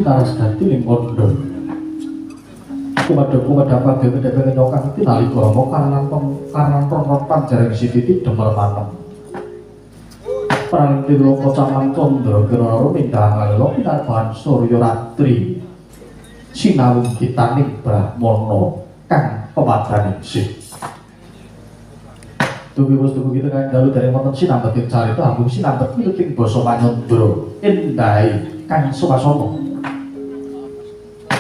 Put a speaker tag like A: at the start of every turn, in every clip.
A: Taras dadi ning kondo. Kumadha padhe-padhe nyokan iki nalika rama karenan pron jaring sithik demer manem. Praning tilaka caman candra kira mindah ngalila pinarbahan Surya Ratri. Sinawung kitaning Brahmana kang pemadhaning sih. Tuwi kita kang dalu dereng wonten sinambeting carita ambung sinambet miluting basa Panyandra endahe kang suwasana.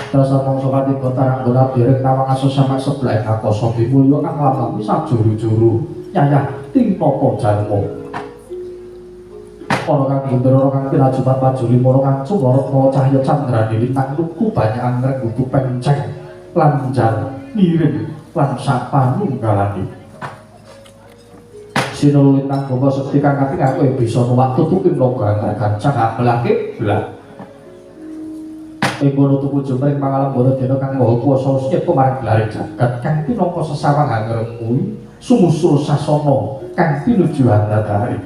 A: Rasa mangsa katiga taranggola dereng nawang aso sama sebelah akasa bimulya kang lamang sajuru-juru nyayah tinapa jalma. Para kang bundara kang pinajuman pajuli mara kang cumorot mawa cahya candrané lintang luku banyak anggrek buku penceng lanjar miring lan sapanunggalane. Sinul lintang bapa sekti kang kating aku bisa nuwak tutuking loga kancang abelake belah. Ing kono tuku jemring pangalam bono dena kang maha kuwasa nyep marang gelar jagat kang pinangka sesawangan ngremui sumusul sasana kang pinuju handadari.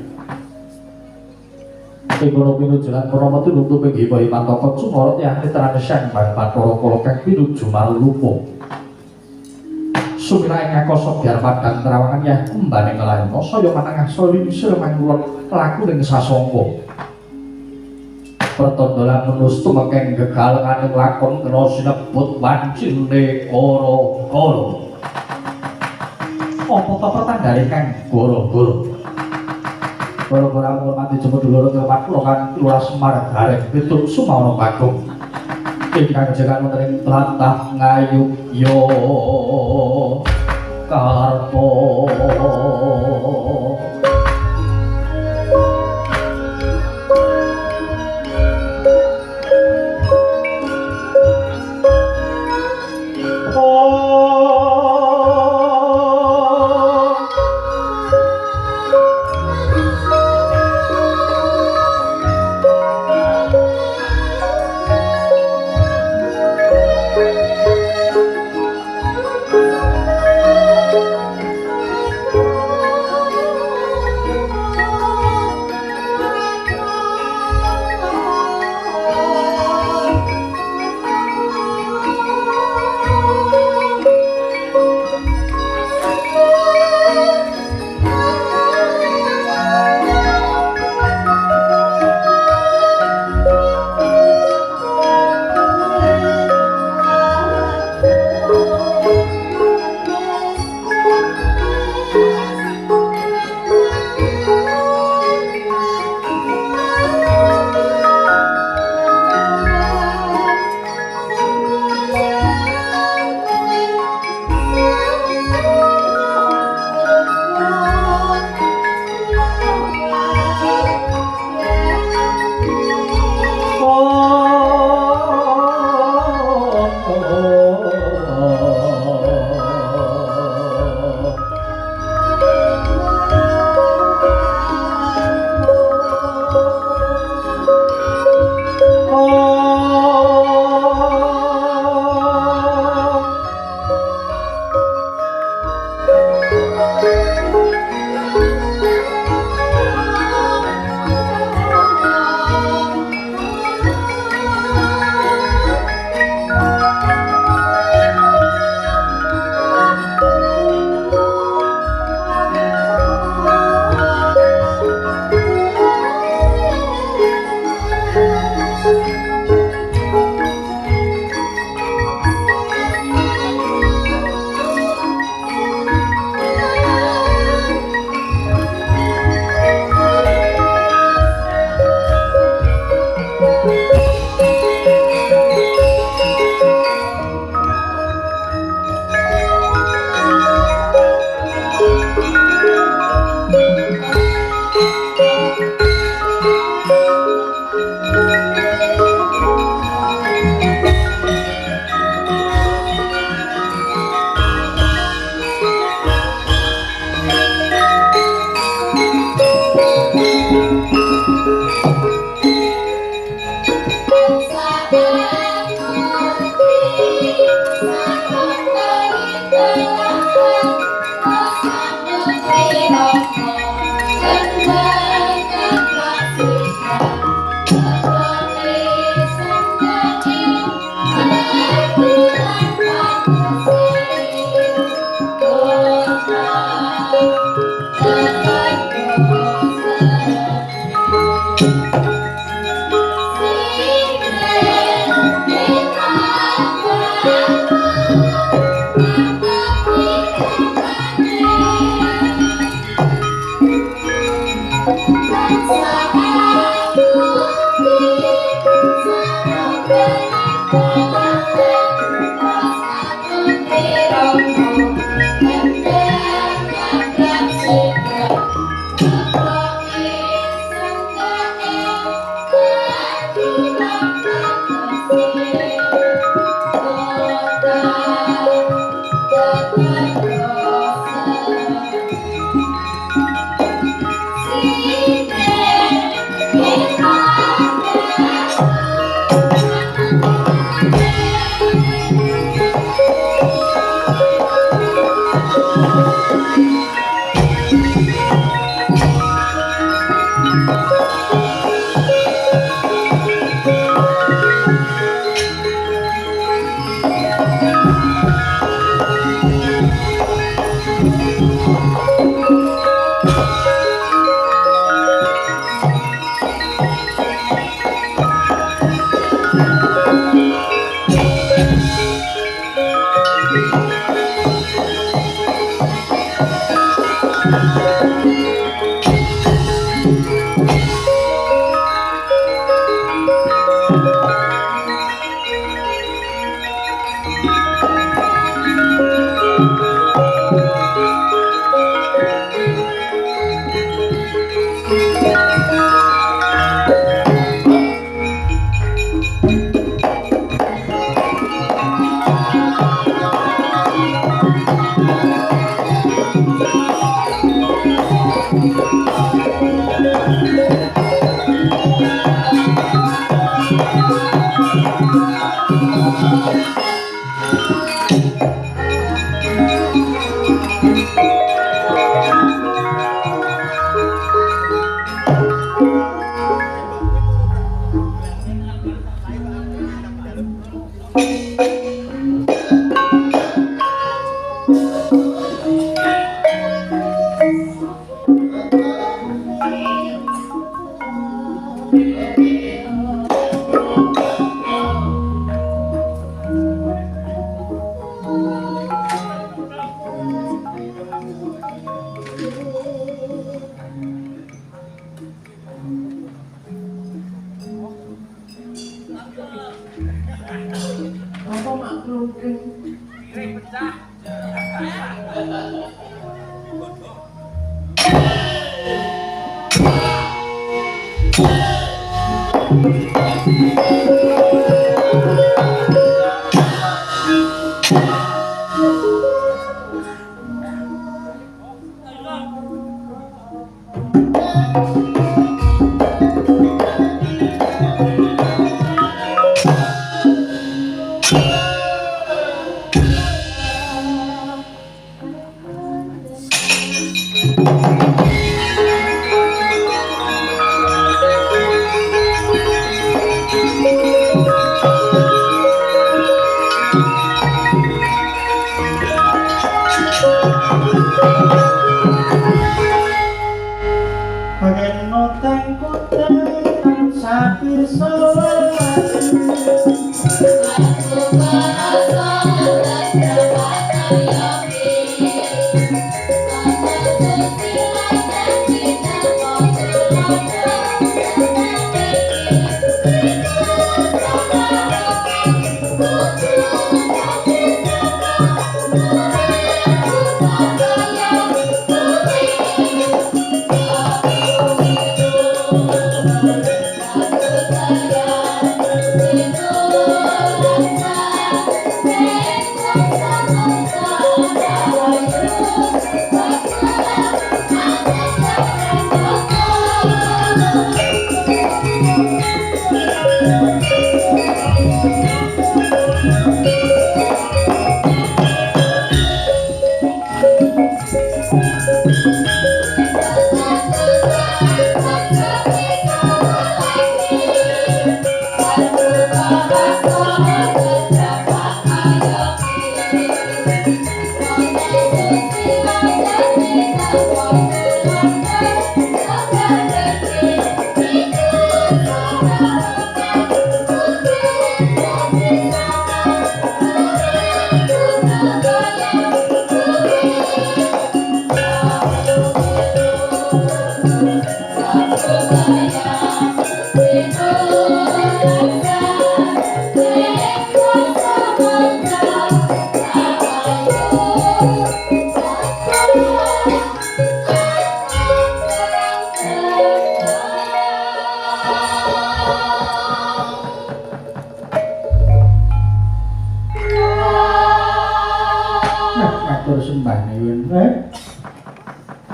A: Ing kono pinuju lan Rama tinuntu ping hiwa mantaka cumorot yang nitrane sembang Bathara Kala kang pinuju marlupa. Sumira ing akasa biar padang trawangan ya kembane nglayana saya manangah solingsir mangulon laku ning sasangka. Pertondolan menus tumekeng gegalenganing lakon kena sinebut wancine kara-kara. Apa petandane kang goro-goro? Gara-gara ngurmati jemur dulur kepat kula kan Lurah Semar gareng pitung sumawana Bagong. Ingkang jekan wonten ing tlatah Ngayogya Karta.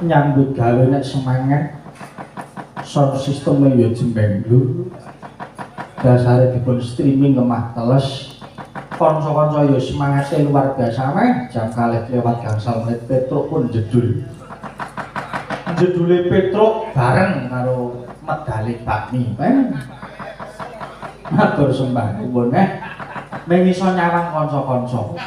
A: Nyambut gawe nek semangat sound sistemnya ya jembenglu dasare dipun streaming lemah teles kanca-kanca ya semangatnya luar biasa meh jam kalih lewat gangsal menit Petruk pun jedule Petruk bareng karo medali bakmi matur sembah nuwun meng iso nyawang kanca-kanca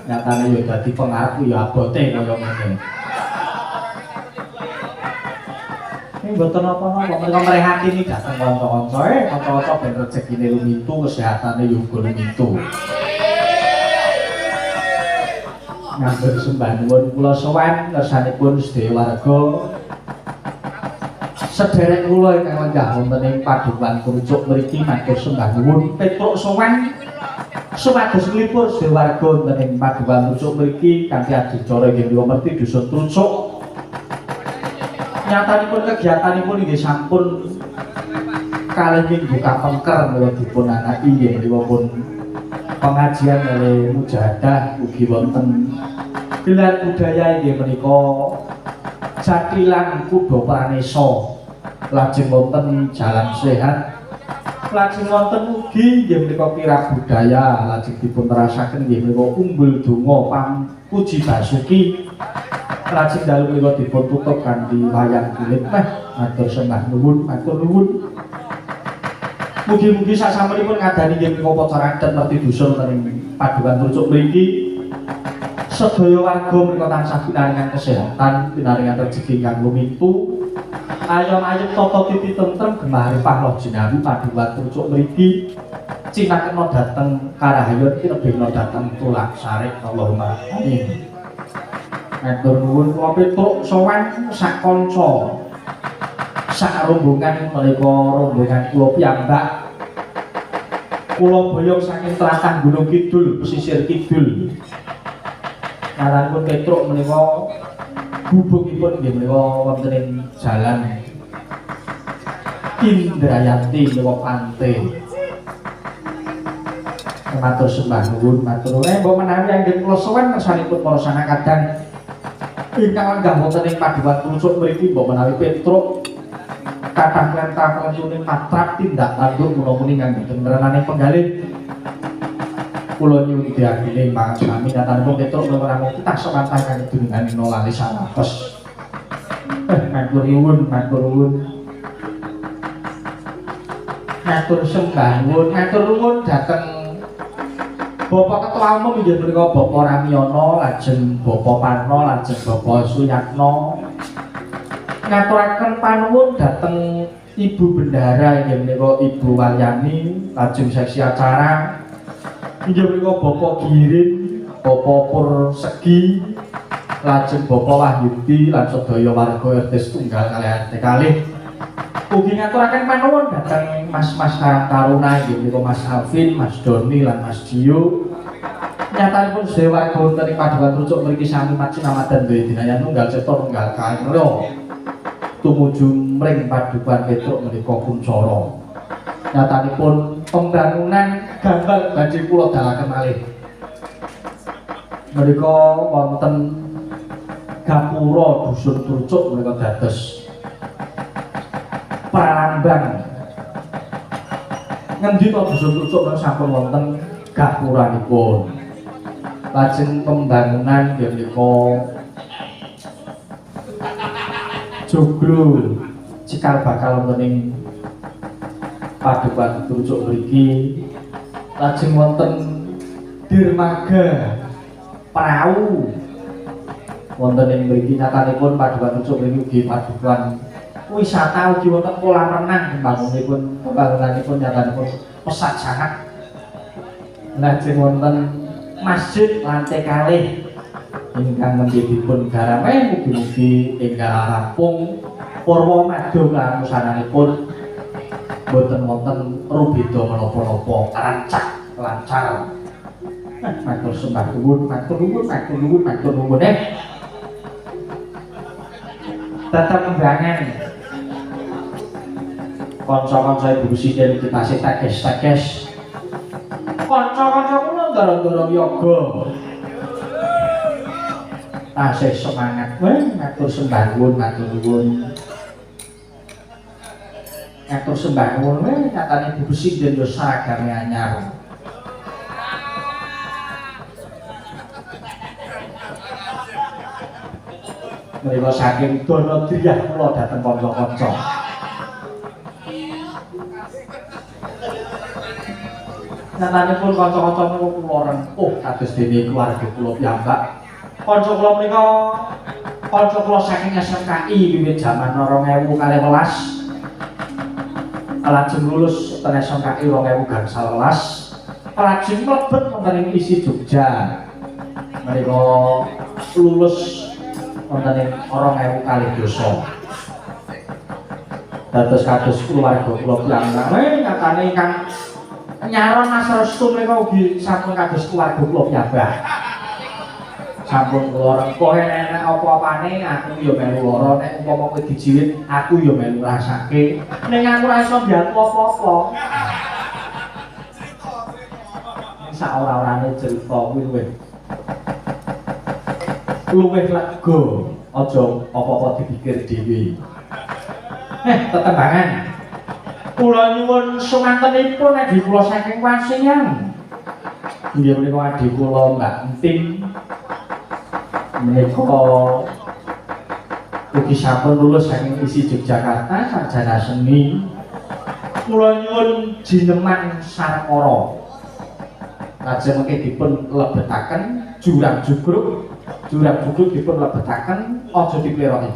A: nyatane ya dadi pengarep ya abote kaya ngene. Ini mboten apa-apa, mereka merehati dateng kanca-kanca, kanca-kanca ben rezekine lumintu, kesehatane ya uga lumintu. Ngatur sembah nuwun kula sowan ngersanipun sedaya warga. Sederek kula ingkang lenggah wonten ing padukan kurucuk mriki matur sembah nuwun Petruk sowan supados nglipur sedaya warga wonten ing padukan kurucuk mriki kanthi adicara inggih merti dusun Trucuk. Nyatanipun kegiatanipun inggih sampun kalih minggu kapengker menawa dipun anaki inggih menika pengajian oleh mujahadah ugi wonten gelar budaya inggih menika Jatilan Kuda Pranesa lajeng wonten Jalan Sehat lajeng wonten ugi inggih menika kirab budaya lajeng dipun terasaken inggih menika Umbul Donga Puji Basuki lajeng dalu menika dipun tutup kanthi wayang kulit matur sembah nuwun matur nuwun. Mugi-mugi sasampunipun ngadani inggih menika upacara adat merti dusun wonten ing padukan Trucuk mriki sedaya warga menika tansah pinaringan kesehatan pinaringan rejeki ingkang lumintu ayam-ayam tata titi tentrem gemah loh jinawi padukan Trucuk mriki cinakena dhateng Karahayun kinebihna dhateng Tulak Sarik Allahumma amin. Matur nuwun kula Petruk sowan sak kanca sak rombongan menika rombongan kula piyambak kula boyong saking tlatah Gunung Kidul pesisir kidul ngaranipun Petruk menika gubukipun nggih menika wonten ing jalan Indrayanti menika Pante. Matur sembah nuwun matur nuwun mbok menawi anggen kula sowan kersanipun para sanakadang ingkang lenggah wonten ing padukan Trucuk mriki mbok menawi Petruk kathah perintah pelentune patrap tindak tanduk mula-muli kangge tenrenane penggalih kula nyuwun diadili mangan sami nyatanipun Petruk menawi namung kita semantah kangge dunungan nolali sanapes matur nuwun matur nuwun matur sembah nuwun matur nuwun dhateng Bapak Ketua Umum inggih menika Bapak Ramyono lajeng Bapak Parno lajeng Bapak Suyatno ngaturaken panuwun dhateng Ibu Bendara inggih menika Ibu Walyani lajeng seksi acara inggih menika Bapak Girin Bapak Pursegi lajeng Bapak Wahyudi lan sedaya warga RT setunggal kalih RT kalih ugi ngaturaken panuwun dhateng Mas-mas Karang Taruna inggih menika Mas Alvin, Mas Doni lan Mas Dio. Nyatanipun sedaya warga wonten ing padukan Trucuk mriki sami majinamadan duwe dinayan tunggal cipta tunggal karya tumuju mring padukan Petruk menika kuncara. Nyatanipun pembangunan gambar badhe kula dalaken malih. Menika wonten gapura dusun Trucuk menika dados pralambang ngendi to dusun Trucuk menika sampun wonten gapuranipun. Lajeng pembangunan inggih menika joglo cikal bakal wonten ing padukan Trucuk mriki. Lajeng wonten dermaga prau wonten ing mriki nyatanipun padukan Trucuk mriki ugi padukan wisata ugi wonten kolam renang pembangunanipun nyatanipun pesat sangat. Lajeng wonten masjid lantai kalih ingkang nembe dipun garame mugi-mugi enggal rampung purwa madya lan musananipun boten wonten rubeda menapa-napa lancar. Matur sembah nuwun, matur nuwun tetembangan kanca-kanca Ibu Presiden kita sing teges-teges kanca-kanca kula ndara-ndara yoga tasih semangat matur sembah nuwun nyatane Ibu Presiden yo seragame anyar menika saking dana driyah kula dhateng kanca-kanca nyatane pun kanca-kanca kula rempuh kados dene keluarga kula piyambak. Kanca kula menika kanca kula saking SMKI wiwit jaman 2012 lajeng lulus ten SMKI 2011 lajeng mlebet wonten ing isi Jogja menika lulus wonten ing 2012 dados kados keluarga kula piyambak nyatane ingkang nyaron Mas Restu menika ugi sampun kados keluarga kula piyambak. Sampun kula rengkoh enek apa-apane aku ya melu lara nek umpama kowe dijiwit aku ya melu rasake ning aku ora iso mbiyantu apa-apa. Sak ora-orane cerita kuwi luwih lega aja apa-apa dipikir dhewe. Tetembangan kula nyuwun sumantenipun nek kula saking Wasinyang. Inggih menika adik kula Mbak Enting menika ugi sampun lulus saking isi Yogyakarta sarjana seni. Kula nyuwun jineman Sarkara. Lajeng mengke dipun lebetaken jurang jugruk dipun lebetaken aja dipleroki.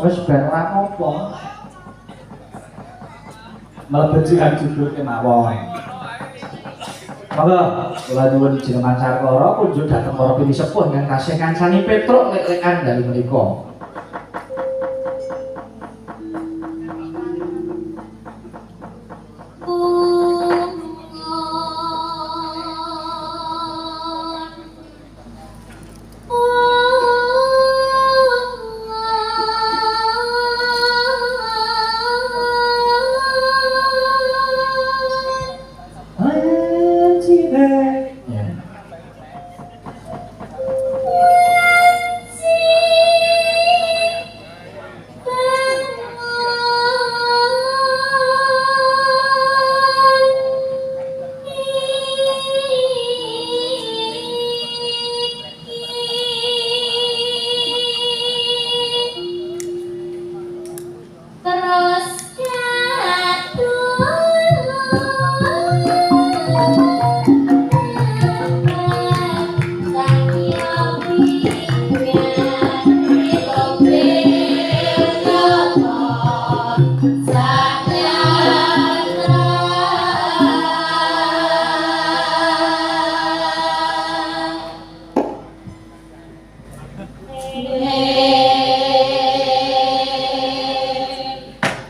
A: Wis ben ora apa. Mlebet jurang jugruk kemawon. Monggo kula nyuwun jineman Sarkara kunjuk dhateng para pini sepuh ingkang tasih kancani Petruk lek-lekan dalem menika.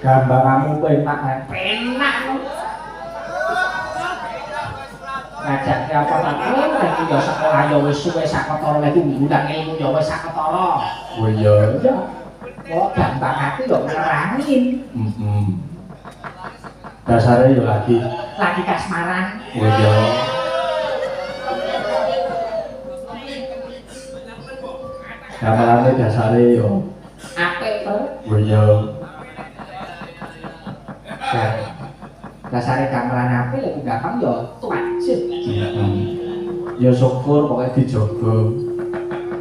A: Gambaranmu penak ngajak apa iki ya sekolah ya wis suwe saketara lek ngundang ilmu ya wis saketara. Oh iya. Kok gambangake ya ngerangin. Dasare ya lagi kasmaran. Oh iya. Gambarane dasare ya apik to. Oh iya. Dasare gamelan apik lek gampang ya wajib. Ya syukur pokoke dijaga.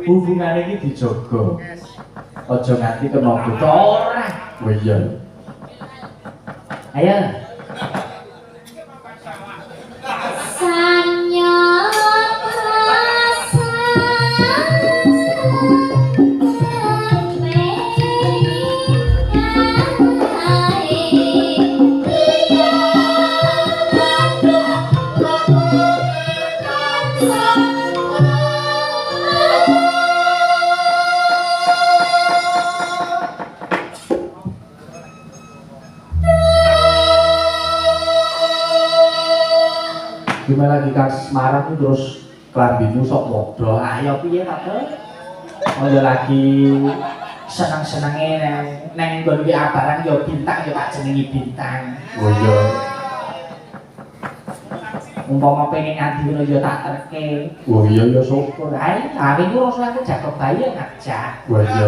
A: Hubungane iki dijaga. Aja nganti kena buta ora. Oh iya. Ayo. Gimana lagi kasmaran terus klambimu sok modho. Ayo piye ta, Bro? Ayo lagi seneng-senenge nang nggon ki abaran ya bintang ya tak jenengi bintang. Oh iya. Umpama pengen nganti ngono ya tak terke. Oh iya ya syukur. Ae, hari ku rasa aku jago bayi ngajak. Oh iya.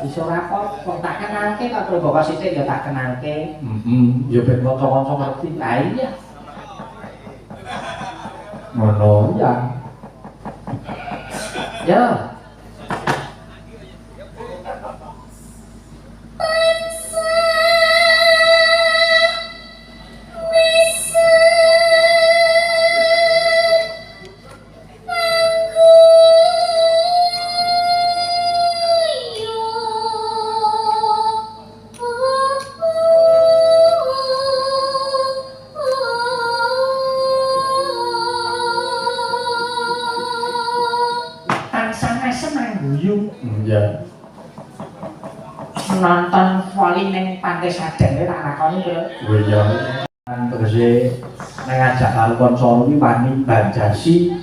A: Iso rapor, kok tak kenalke kok terus bawa sithik ya tak kenalke. Ya ben kanca-kanca ngerti. Lah iya. Ngono ya. Ya. Nonton voli ning Pantai Sadang tak lakoni, Bro. Oh iya. Tegese nek ngajak karo kanca iki wani banjasi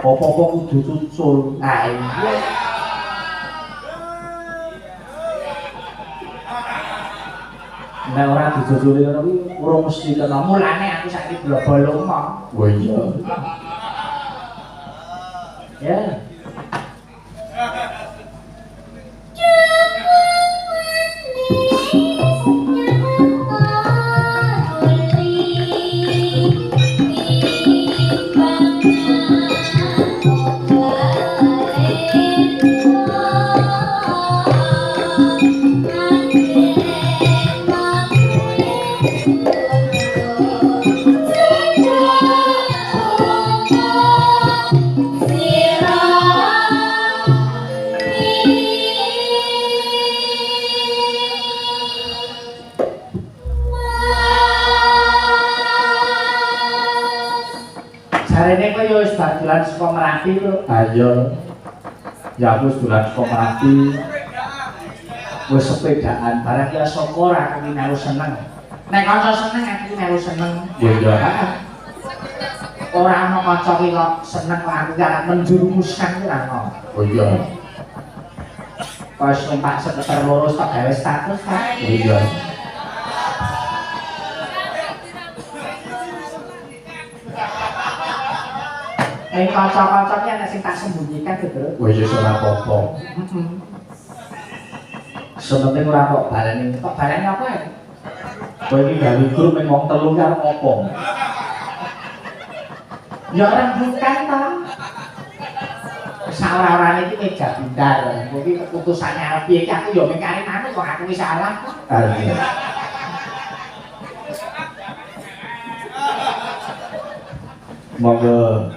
A: apa-apa kudu susul. Ah iya. Nek ora dijujuli ngono kuwi urung mesti kena mulane aku saiki blobol omong. Oh iya. Ya. Jarene kok ya wis bar dolan saka Merapi lho. Ayo. Ya aku wis dolan saka Merapi. Wis sepedaan barang ya syukur aku iki melu seneng. Nek kanca seneng aku melu seneng. Ya iya. Ora ana kanca ki kok seneng kok aku arep menjurumuskan ora ana. Oh iya. Pas numpak sekitar lurus tak gawe status ta. Oh iya. Kanca-kanca ki ana sing tak sembunyikan, Bro. Oh iya ora apa-apa. Sementing ora kok baleni. Kok baleni apa ya? Kowe iki gawe grup ning wong telu karo apa? Ya orang bukan ta. Saora-orane iki meja bundar. Kowe iki keputusane arep piye iki aku ya mengkari manut kok aku wis salah. Monggo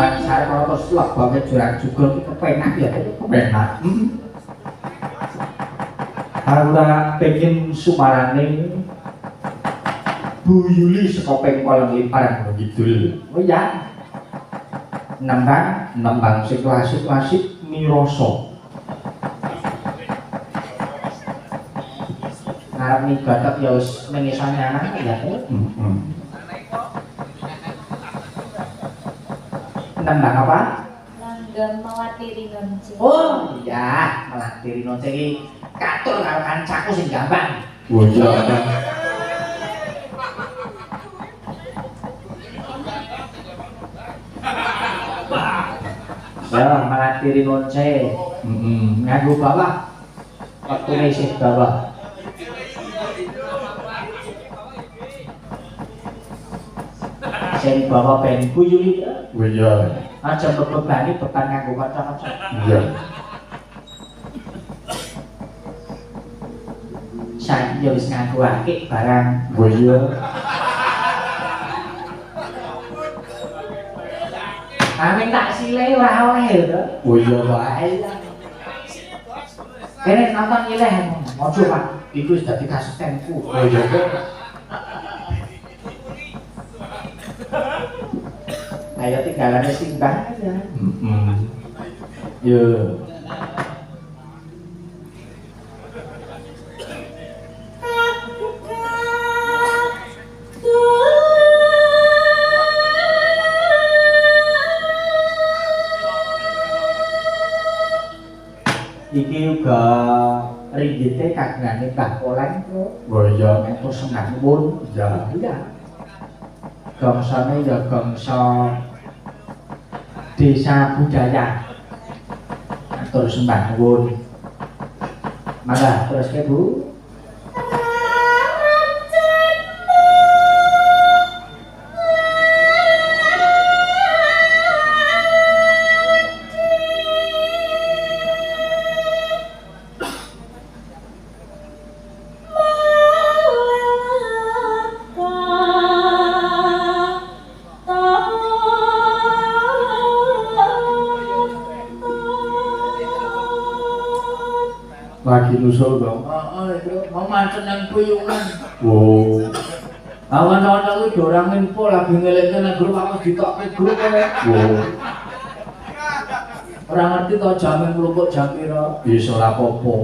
A: Bang Sari kalau terus lebangnya jurang juga kita kepenak ya itu kepenak. Ora pengen sumarane Bu Yuli saka pengkol limparan Gunung Kidul. Oh ya. Nembang sing klasik-klasik miroso. Ngarep ning batok ya wis mengisane anak ya. Nembang apa?
B: Langgam Melati Rinonce.
A: Oh iya, Melati Rinonce iki katur karo kancaku sing gampang.
C: Oh iya.
A: Ya, Melati Rinonce. Nganggo bawah. Wektune isih bawah. Sing bawa ben Yuli.
C: Oh iya.
A: Aja bebani beban nganggo kanca-kanca.
C: Iya.
A: Saiki ya wis nganggo akik barang.
C: Oh iya.
A: Amin tak sile ora oleh to.
C: Oh iya, Pak.
A: Kene nonton nyileh. Ojo, Pak. Iku wis dadi kasetenku.
C: Oh iya, Pak.
A: Ayo tinggalane simbah aja.
C: Yo.
A: Iki uga ringgite kagungane Mbah Koleng kok.
C: Oh iya.
A: Entuk senang pun.
C: Ya.
A: Iya. Gangsane ya gangsa desa budaya. Atur sembah nuwun. Mangga terus ke Bu.
C: Lagi nusul dong.
A: Mau mancen nang puyungan.
C: Oh.
A: Awan-awan kuwi dorang info lagi ngelekne nang grup aku ditokke grup kowe.
C: Oh.
A: Ora ngerti to jam mlungkuk jam pira.
C: Wis ora apa-apa.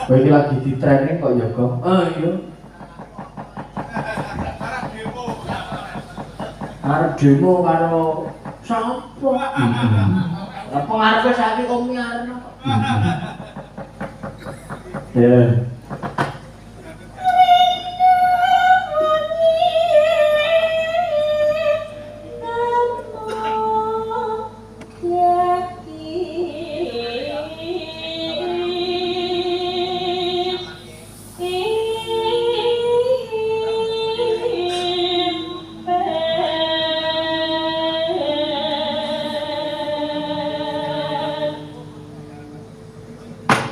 A: Kowe iki lagi di training kok ya, Gong? Iya. Arep demo karo sapa? Lah pengarepe saiki kok miarno.
C: Ya.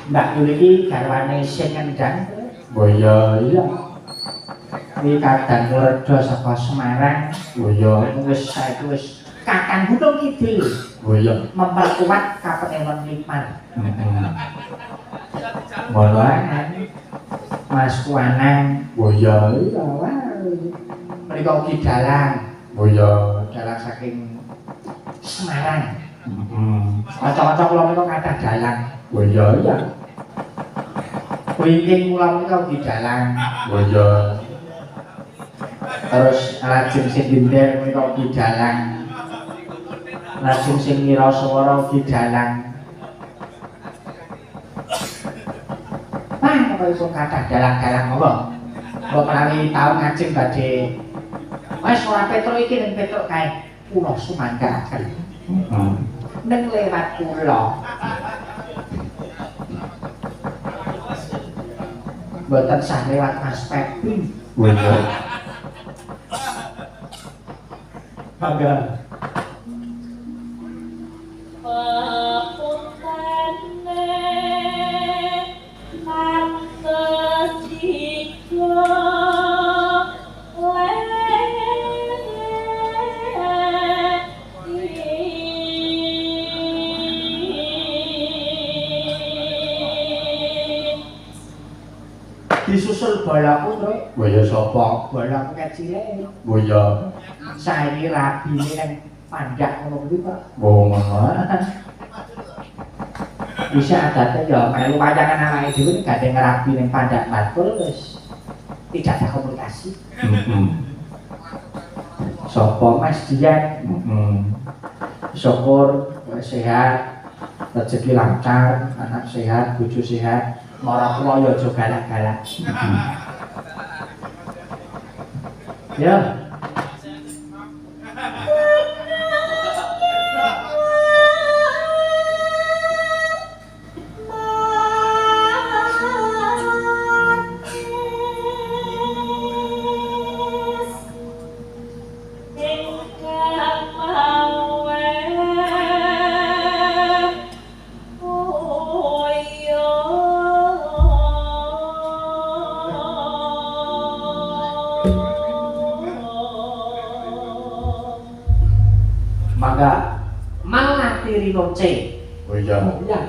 A: Mbak Yuli iki garwane sing ngendang.
C: Oh iya, iya.
A: Iki kadang Redo saka Semarang.
C: Oh iya.
A: Wis saiki wis Kakang Gunung Kidul.
C: Oh iya.
A: Memperkuat Kapenewan Lipan.
C: Mana?
A: Mas Kuanang.
C: Oh iya.
A: Iya, mriko ugi dalang.
C: Oh iya.
A: Dalang saking Semarang.
C: Kanca-kanca
A: kula menika kathah dalang.
C: Oh iya, iya.
A: Wingking kula menika ugi dalang.
C: Oh iya.
A: Terus lajeng sing dinder menika ugi dalang. Lajeng sing Wiraswara ugi dalang. Apa iso kathah dalang-dalang apa? Kok menawi taun ngajeng badhe wis ora Petruk iki ning Petruk kae kula sumanggaken. Neng lewat kula. Mboten sah lewat Mas Pepi.
C: Oh iya.
A: Mangga. disusul balaku Tru.
C: Boyo sapa?
A: Balaku kecile.
C: Boyo.
A: Saiki rabine nang pandak ngono kuwi Pak.
C: Oh, ngono.
A: Bisa adate ya melu wayangan awake dhewe gandeng rabi ning pandak bakul wis tidak ada komunikasi. Sapa Mas Dian? Syukur sehat, rezeki lancar, anak sehat, bojo sehat, marang kula ya aja galak-galak. Ya. Mangga Malati Rinoce.
C: Oh iya.
A: Ya.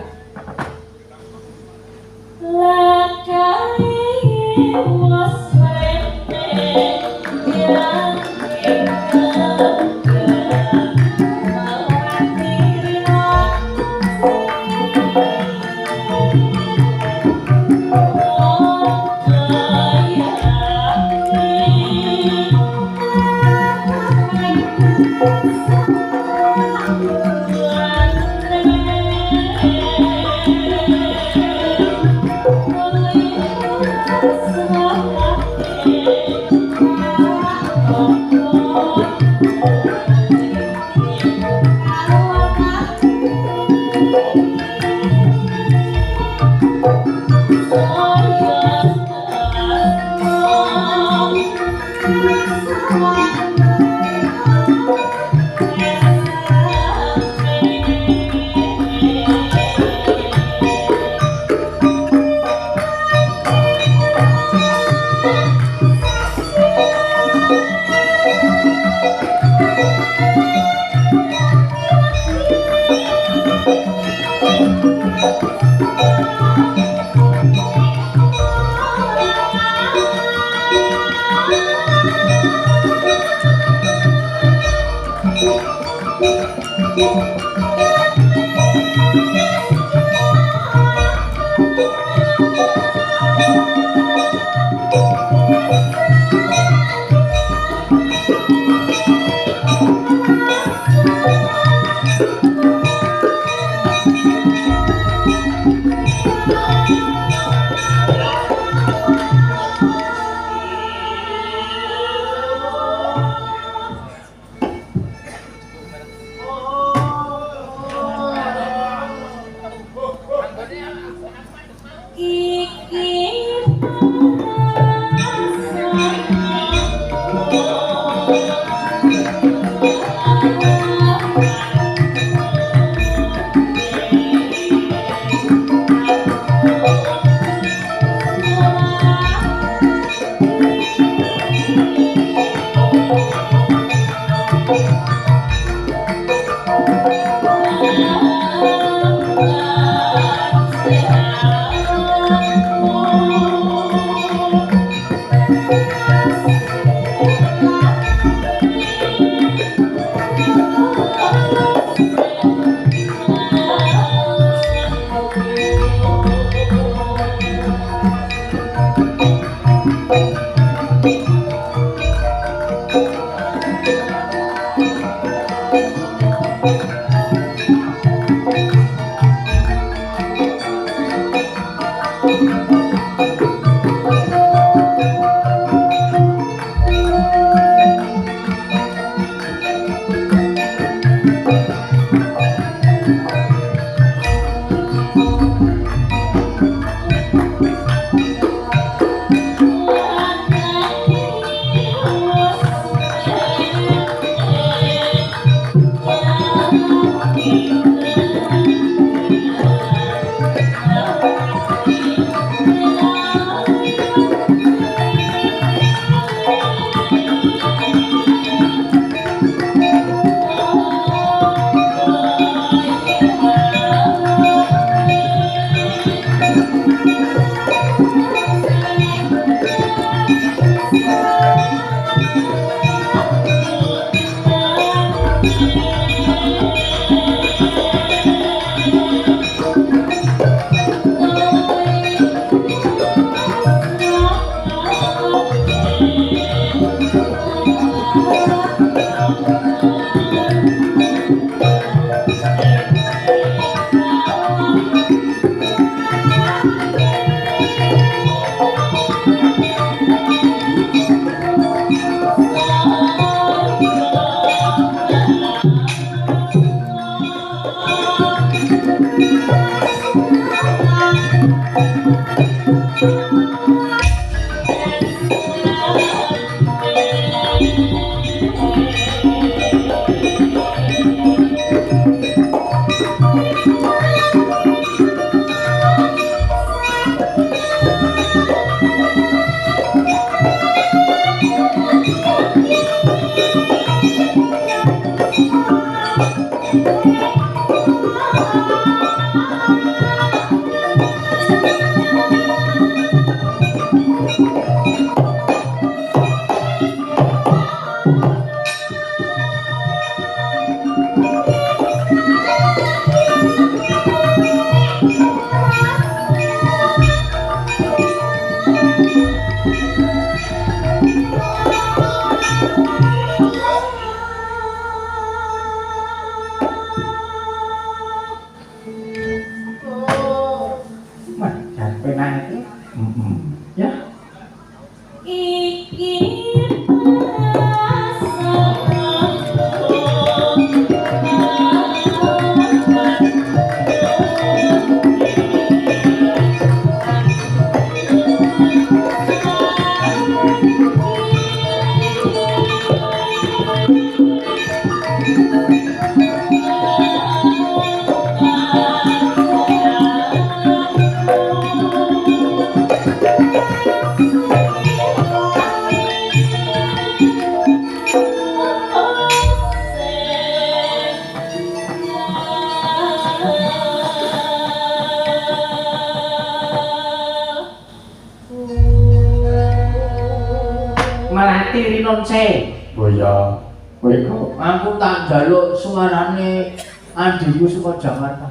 D: tiri non se.
C: Oh iya. Kowe kok.
D: Aku tak njaluk suarane adikku saka Jakarta.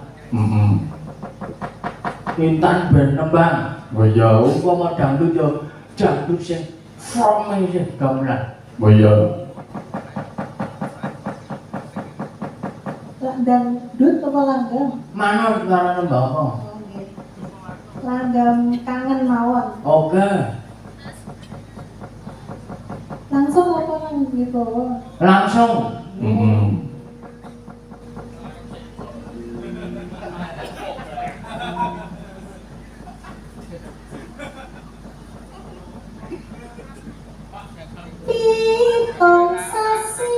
D: Intan ben nembang.
C: Oh iya.
D: Umpama dangdut yo dangdut sing from sing gamelan.
C: Oh iya.
E: Dangdut apa langgam?
D: Manut karo nembang apa?
E: Langgam kangen mawon.
D: Oke.
E: Langsung apa nang gitu?
D: Langsung.
E: Pitung sasi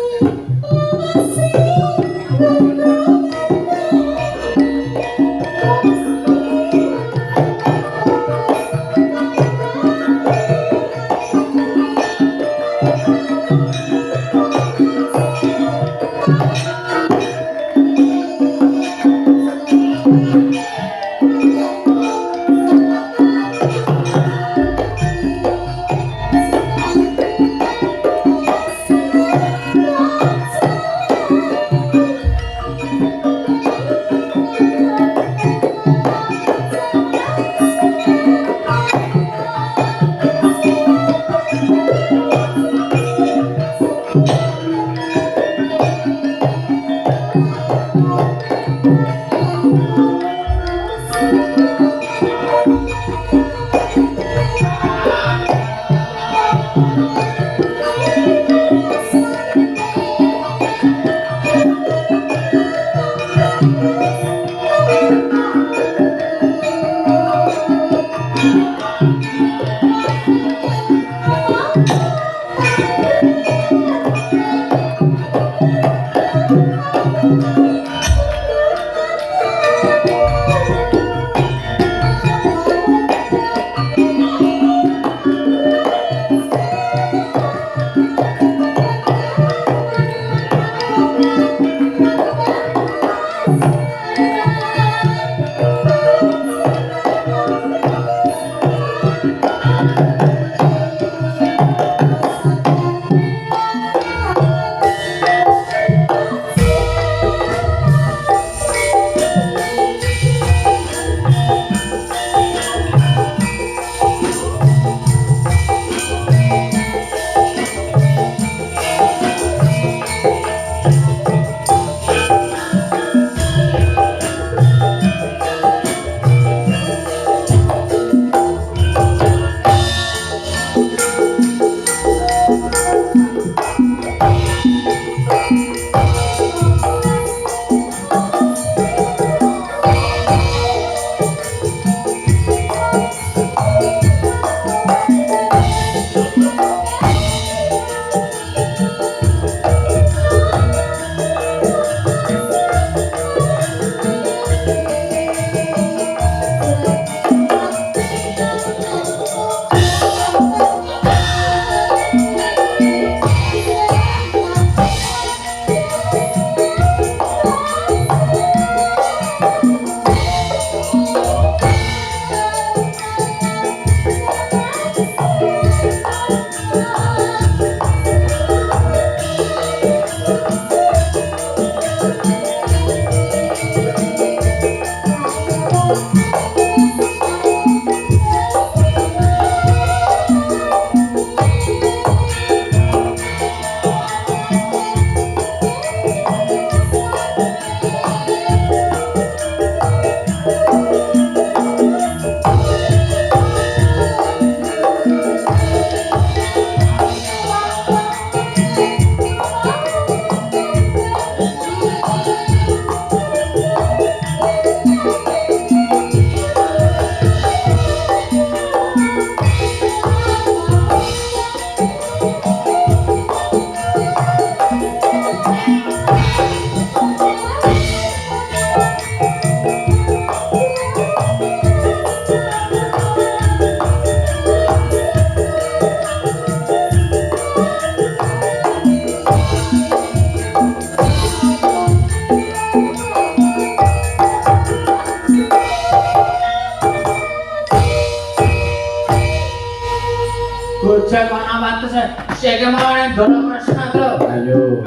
D: Gojek kok awates Sing mau nang Ndara Kresna to.
C: Ayo.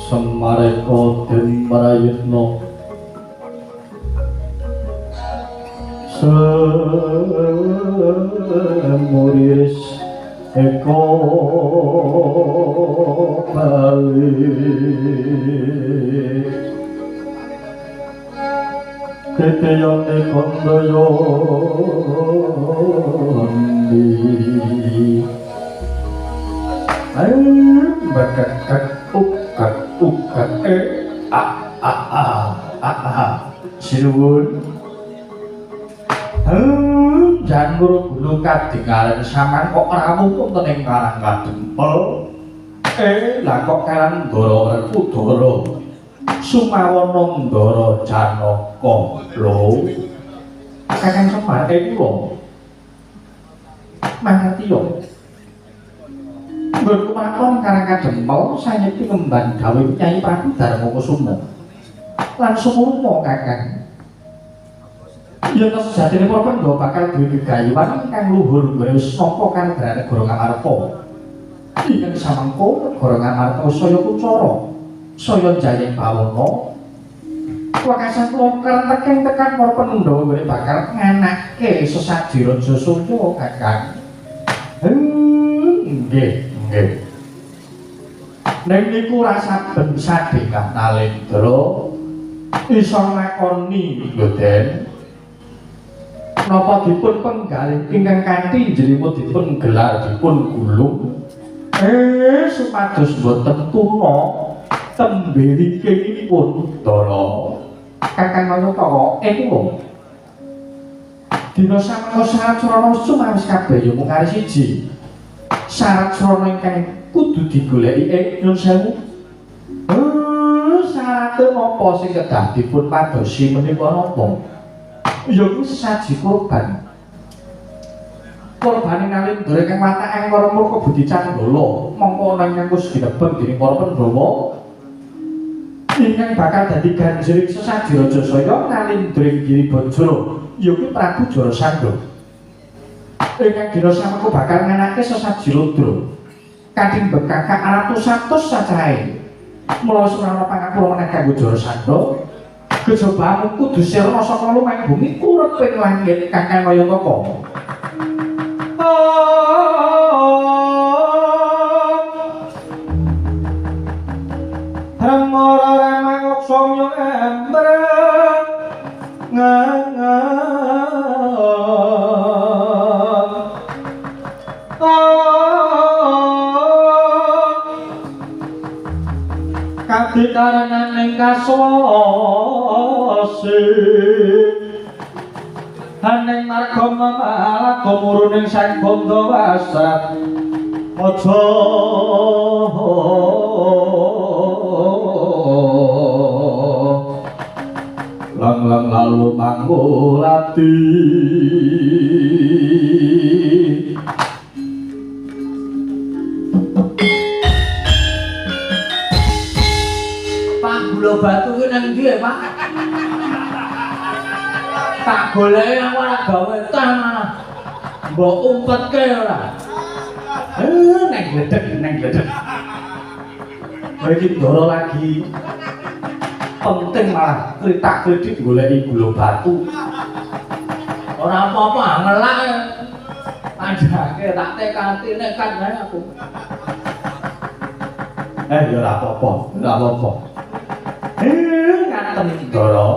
C: Semareko den marayutno semuris eko kali teteyane kondoyondi bakak ukat sinuwun janur gulu kadingaren sampean kok rawuh wonten ing Karang Kadempel lah kok kalan Ndara Werkudara Sumawana Ndara Janaka lho Kakang Semar kula mangerti yo nggon kumakon Karang Kadempel sayekti ngembang dawuh Nyai Prabu Darmakusuma lan sumurma Kakang yen sejatine para pendhawa bakal duwe gegayuhan ingkang luhur wis nampa kanegarane Negara Ngamarta. Ing samangka Negara Ngamarta saya Kucara, saya Jayeng Bawana. Wekasan kula kereng tekan para pendhawa bakal nganake sesaji Raja Surya Kakang. Nggih. Ning niku rasa ben sadhekah Nalendra iso ngakoni lho Den. Napa dipun penggalih ingkang kanthi njerimut dipun gelar dipun gulung supados boten tuna tembe rikengipun Dara Kakang Manukara iku dina samangka syarat Srana wis kabeh ya mung kali siji syarat Srana ingkang kudu digoleki nyun sewu syarate napa sing kedah dipun padosi menika napa ya kuwi sesaji korban korbane Nalendra kang watake para murka budi Candala mongko ana ingkang wis dinebeng dening para Pandhawa ingkang bakal dadi ganjering sesaji Rajasaya Nalendra Giri Bajra ya kuwi Prabu Jarasandha ingkang dina samangka bakal nganake sesaji Rudra kanthi bekakak atus-atus cacahe mula Surana pangapura meneh kanggo Jarasandha kejobamu kudu sirna saka lumahing bumi kurep ing langit Kakang Nayantaka Hamara ramang somyo embreng kadikarenan ing kaswasi aning marga malah kumuruning sang bondo wasat aja lang lalu manggolati
D: Pak Gula Batu ki nang ndi Pak? Tak goleki aku ora gawe tanah. Mbok umpetke ora.
C: neng gledek iki Dara lagi penting malah kritak-kritik goleki Gula Batu
D: Ora apa-apa ngelak. Andake tak tekati nekat wae aku.
C: ya ora apa-apa ngaten Dara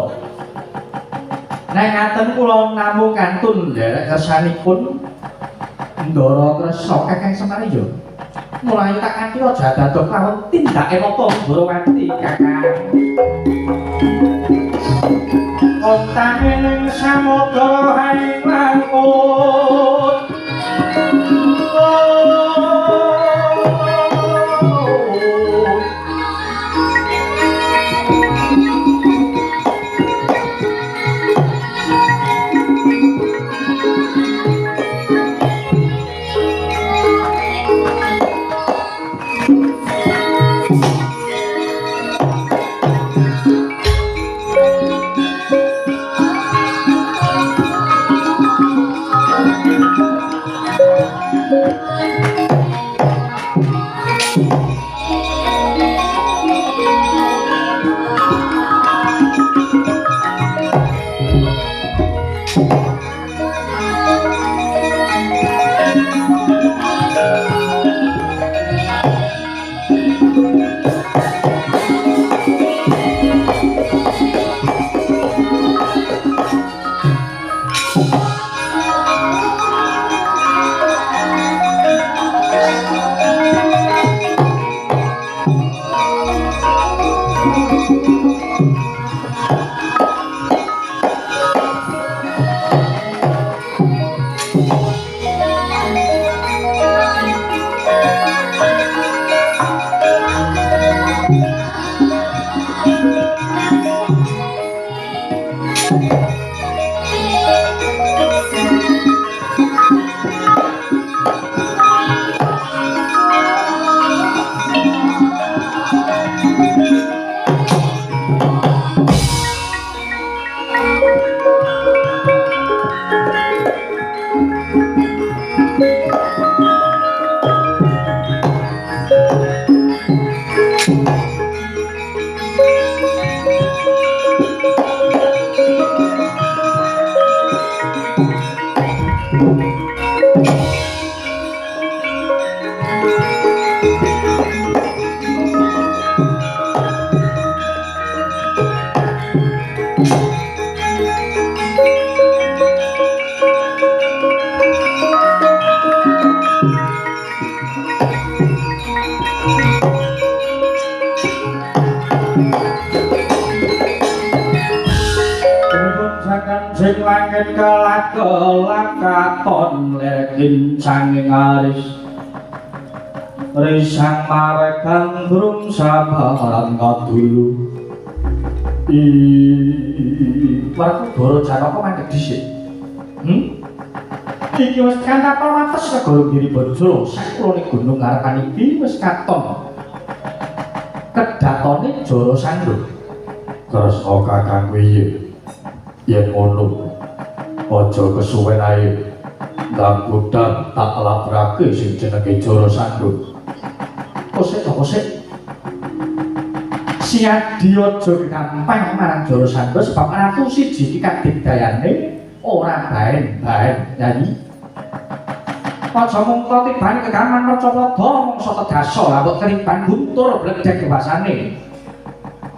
C: nek ngaten kula namung kantun nderek kersanipun Ndara Kresna Kakang Semariya mulai tak kanthi aja dados kawon tindake napa Ndrawati Kakang kontane ning samudra haing langkut
A: sing langit kelak-kelak katon lekin canging aris risang marekan burung sabaran ngadulu Warga Goro Janaka mandeg dhisik. Iki wis kan apa wates negara Giribajra sakulone gunung ngarepan iki wis katon. Kedatone Jara Sandha. Kresna kakang piye? Yen ngono aja kesuwen ae. Ndang budal tak labrake sing jenenge Jara Sandha. Kosek. Siadi aja gampang marang Jara Sandha sebab ratu siji iki kadigdayane ora baen-baen nyanyi. Aja mung tibane kegaman Macapada mangsa Tedasa lah kok keriban guntur bledek dewasane.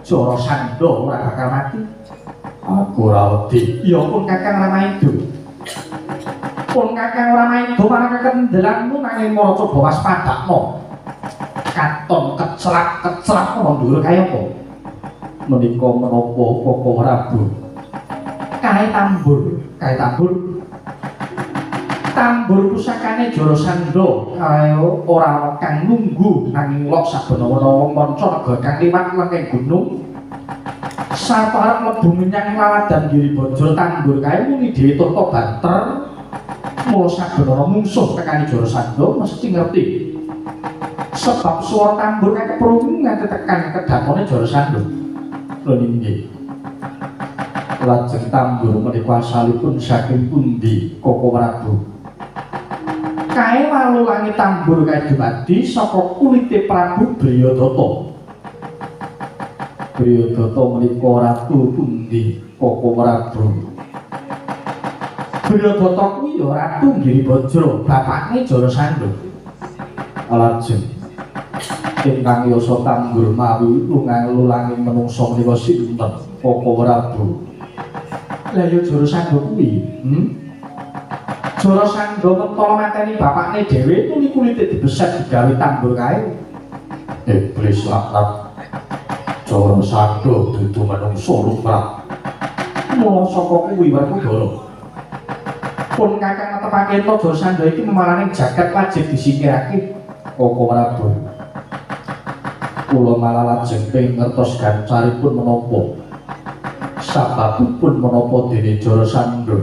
A: Jara Sandha ora bakal mati. Aku ora wedi. Ya pun Kakang Ramayda. Pun Kakang Ramayda marang kekendelanmu nanging mara coba waspadakno. Katon kecelak mundur kaya apa? Menika menapa Koko Prabu? Kae tambur pusakane Jara Sandha kaya ora ana kang nunggu nanging lok saben-ana manca negara kang liwat lengking gunung sarta arep mlebu menyang laladan Giribajra tambur kae muni dhewe turta banter mula saben-ana mungsuh tekani Jara Sandha mesti ngerti sebab suara tambur kae keprungu nganti tekan kedatone Jara Sandha lho nggih lajeng tambur menika asalipun saking pundi Koko Prabu kae walulangi tambur kae dumadi saka kulite Prabu Briyadata. Briyadata menika ratu pundi Koko Prabu? Briyadata kuwi ya ratu Giribajra, bapakne Jara Sandha. Lajeng ingkang yasa tambur mawi lulangi menungsa menika sinten Koko Prabu? Lah ya Jara Sandha kuwi. Jara Sandha mentala mateni bapakne dhewe kulite dibeset digawe tambur kae. Iblis laknat. Jara Sandha dudu manungsa lumrah. Mula saka kuwi Werkudara. Pun Kakang netepake ento Jara Sandha iki memaraning jagat wajib disingkirake Koko Prabu. Kula malah lajeng ping ngertos gancaripun menapa. Sababipun menapa dene Jara Sandha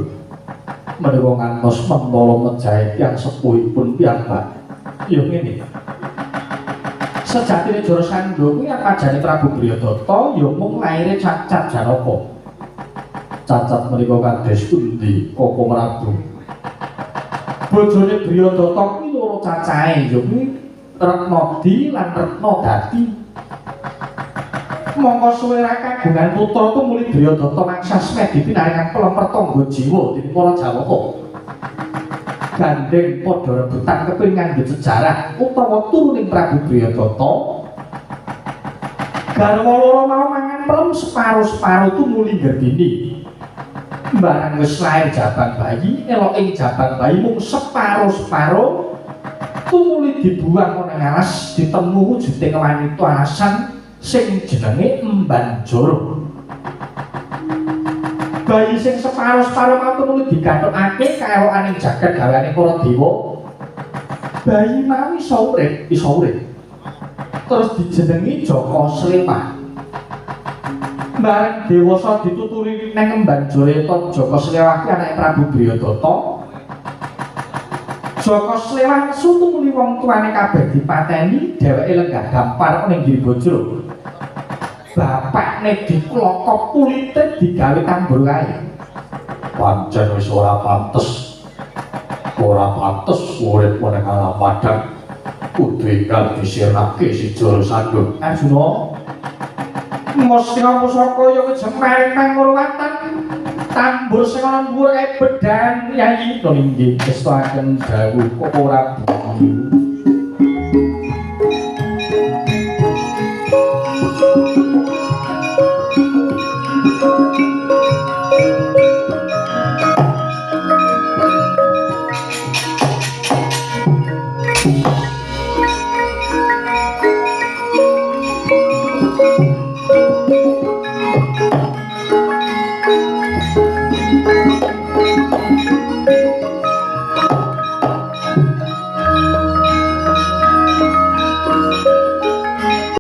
A: menika ngantos mentala mejahe tiyang sepuhipun piyambak. Ya ngene. Sejatine Jara Sandha kuwi apajane Prabu Briyadata ya mung laire Cacat Janaka. Cacat menika kades pundi Koko Prabu? Bojone Briyadata kuwi loro cacahe ya kuwi Retnadi lan Retnadati. Mongko suwe ra kagungan putra tumuli Briyadata mangsa smedi pinaringan pelemper tangga jiwa dening para Jawaka. Gandeng padha rebutan kepengin nganggo sejarah utawa turuning Prabu Briyadata. Garwa loro mau mangan pelem separo-separo tumuli Gerdini. Barang wis lair jabang bayi, elok ing jabang bayi mung separo-separo tumuli dibuang ana alas ditemu wujuding wanita alasan sing jenenge Emban Jara. Bayi sing separo-separo mau tumuli digathukake kaelokaning jagat gaweane para dewa. Bayi mau iso urip. Terus dijenengi Jaka Slewah. Bareng dewasa dituturi nang Emban Jara Jaka Slewah ki anake Prabu Briyadata. Jaka Slewah nesu tumuli wong tuane kabeh dipateni, dheweke lenggah dampar ning Giribajra. Bapakne diklokop kulite digawe tambur kae. Pancen wis ora pantes urip ning alam padang. Kudu ingkang disirnake si Jara Sandha. Arjuna Mustika Pusaka ya kejemering nang ngurwatan. Tambur sing ana dhuwur kae bedhan yayi to nggih kestaken dawuh Koko Prabu.